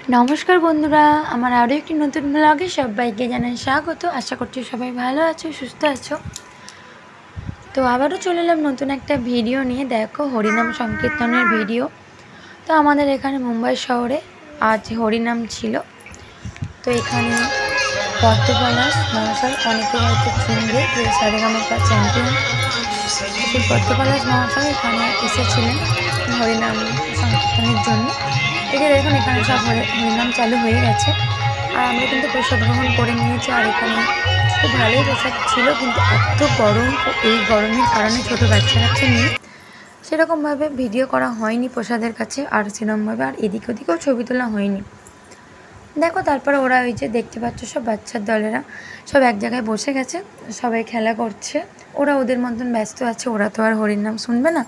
नमस्कार बंधुरा आमार आरो एकटी नतून ब्लगे सबाइके जानाई स्वागत। आशा करछि सबाई भालो आछो सुस्थ आछो। तो आबारो चले एलाम नतून एकटा भिडियो निये। देखो हरिनाम संकीर्तनेर भिडियो। तो आमादेर एखाने मुम्बाई शहरे आज हरिनाम छिलो। तो एखाने पद्मपलाश महाशय अनेके हयतो चिनबे जे सारेगामापा चैम्पियन সেই पद्मपलाश महाशय एखाने एसेछिलेन हरिनाम संकीर्तनेर जन्य। এই যে দেখুন এখানে সব হরিনাম চালু হয়ে গেছে আর আমরা কিন্তু প্রসাদ গ্রহণ করে নিয়েছি। আর এখানে খুব ভালোই প্রসাদ ছিল, কিন্তু এত গরম, এই গরমের কারণে ছোট বাচ্চা কাচ্চা নিয়ে সেরকমভাবে ভিডিও করা হয়নি প্রসাদের কাছে, আর সেরকমভাবে আর এদিক ওদিকেও ছবি তোলা হয়নি। দেখো তারপরে ওরা ওই যে দেখতে পাচ্ছ সব বাচ্চার দলেরা সব এক জায়গায় বসে গেছে, সবাই খেলা করছে। ওরা ওদের মতন ব্যস্ত আছে, ওরা তো আর হরিনাম শুনবে না,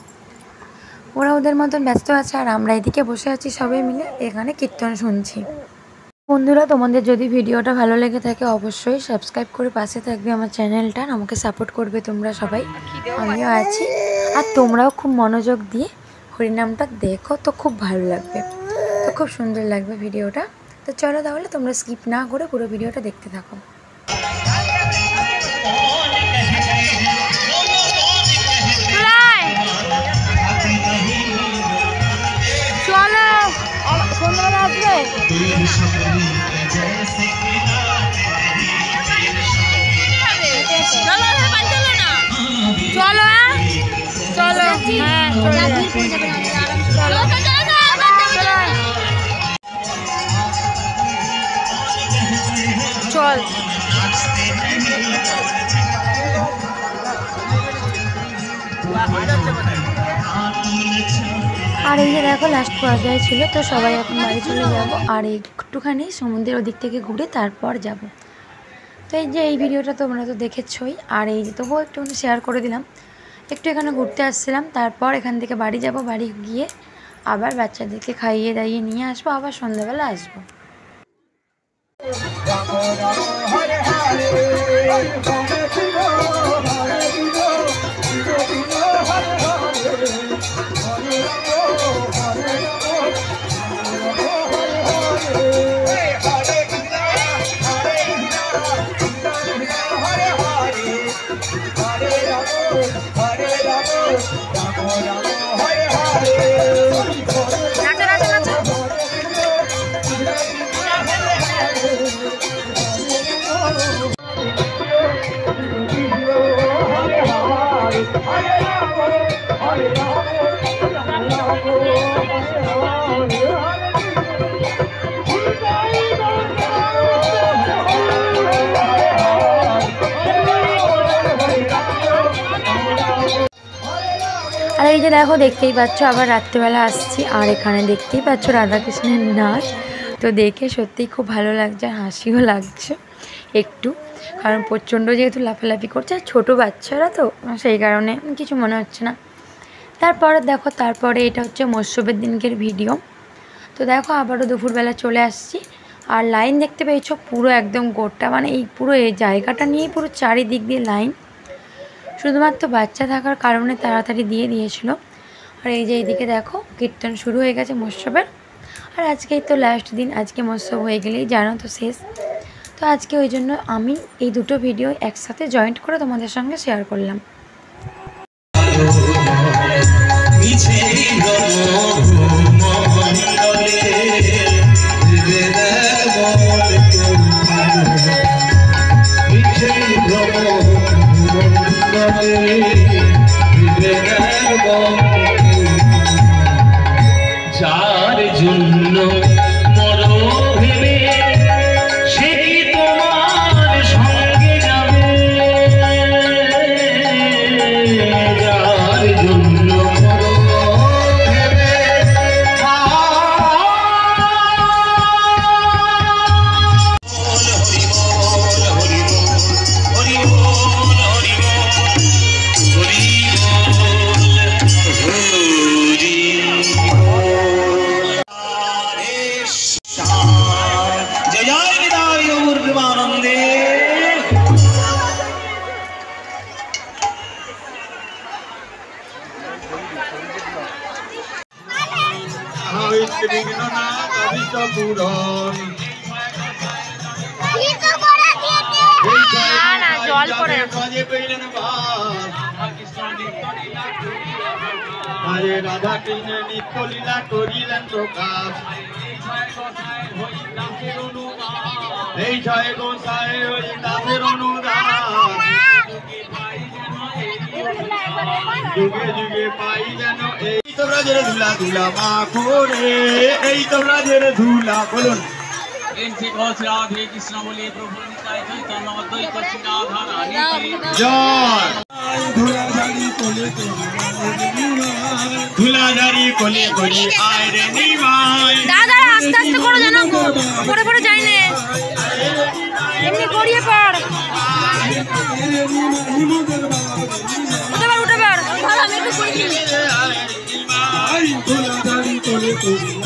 ওরা ওদের মতন ব্যস্ত আছে। আর আমরা এদিকে বসে আছি সবাই মিলে এখানে কীর্তন শুনছি। বন্ধুরা তোমাদের যদি ভিডিওটা ভালো লেগে থাকে অবশ্যই সাবস্ক্রাইব করে পাশে থাকবে আমার চ্যানেলটা, আমাকে সাপোর্ট করবে তোমরা সবাই, আমিও আছি। আর তোমরাও খুব মনোযোগ দিয়ে হরিনামটা দেখো, তো খুব ভালো লাগবে, তো খুব সুন্দর লাগবে ভিডিওটা। তো চলো তাহলে তোমরা স্কিপ না করে পুরো ভিডিওটা দেখতে থাকো। चल আর এই যে দেখো লাস্ট পর্যায়ে ছিল, তো সবাই এখন বাড়ি চলে যাব আর একটুখানি সমুদ্রের ওদিক থেকে ঘুরে তারপর যাব। তো এই যে এই ভিডিওটা তোমরা তো দেখেছই, আর এই যে তবুও একটুখানি শেয়ার করে দিলাম। একটু এখানে ঘুরতে আসছিলাম, তারপর এখান থেকে বাড়ি যাব, বাড়ি গিয়ে আবার বাচ্চাদেরকে খাইয়ে দাইয়ে নিয়ে আসবো, আবার সন্ধ্যাবেলা আসবো। আর এই যে দেখো দেখতেই পাচ্ছ আবার রাত্রেবেলা আসছি, আর এখানে দেখতেই পাচ্ছ রাধাকৃষ্ণের নাচ। তো দেখে সত্যিই খুব ভালো লাগছে, হাসিও লাগছে একটু, কারণ প্রচণ্ড যেহেতু লাফালাফি করছে, ছোটো বাচ্চারা তো সেই কারণে কিছু মনে হচ্ছে না। তারপরে দেখো তারপরে এটা হচ্ছে মৎস্যবের দিনকের ভিডিও। তো দেখো আবারও দুপুরবেলা চলে আসছি, আর লাইন দেখতে পেয়েছো পুরো একদম গোটা, মানে এই পুরো এই জায়গাটা নিয়েই পুরো চারিদিক দিয়ে লাইন, শুধুমাত্র বাচ্চা থাকার কারণে তাড়াতাড়ি দিয়ে দিয়েছিল। আর এই যে এইদিকে দেখো কীর্তন শুরু হয়ে গেছে মৎস্যবের, আর আজকেই তো লাস্ট দিন, আজকে মৎস্যব হয়ে গেলেই জানো তো শেষ। তো আজকে ওই জন্য আমি এই দুটো ভিডিও একসাথে জয়েন্ট করে তোমাদের সঙ্গে শেয়ার করলাম। যার জন্য মরো ভেবে সে কি তোমার সঙ্গে যাবে, যার জন্য মরো ভেবে হরি পূরণ না জল পড়ে রাধা কৃষ্ণ নিত্য লীলা করিলেন প্রকাশ এই ছয় গোসাই হরি দাসের অনুদান যুগে যুগে পাই যেন এই তো ব্রজের ধুলা ধুলা মাখো রে এই তো ব্রজের ধুলা বলুন राधे कृष्ण बोले प्रभु निताय चैतन्य अद्वैत श्रीराधा रानी की জয় ধুলাধারি কোলে কোলে আয় রে নিমাই দাদা আস্তে আস্তে করো জানো পরে পরে যাই না এমনি গড়িয়ে পড় উঠে পার আমি একটু করি ধুলাধারি কোলে কোলে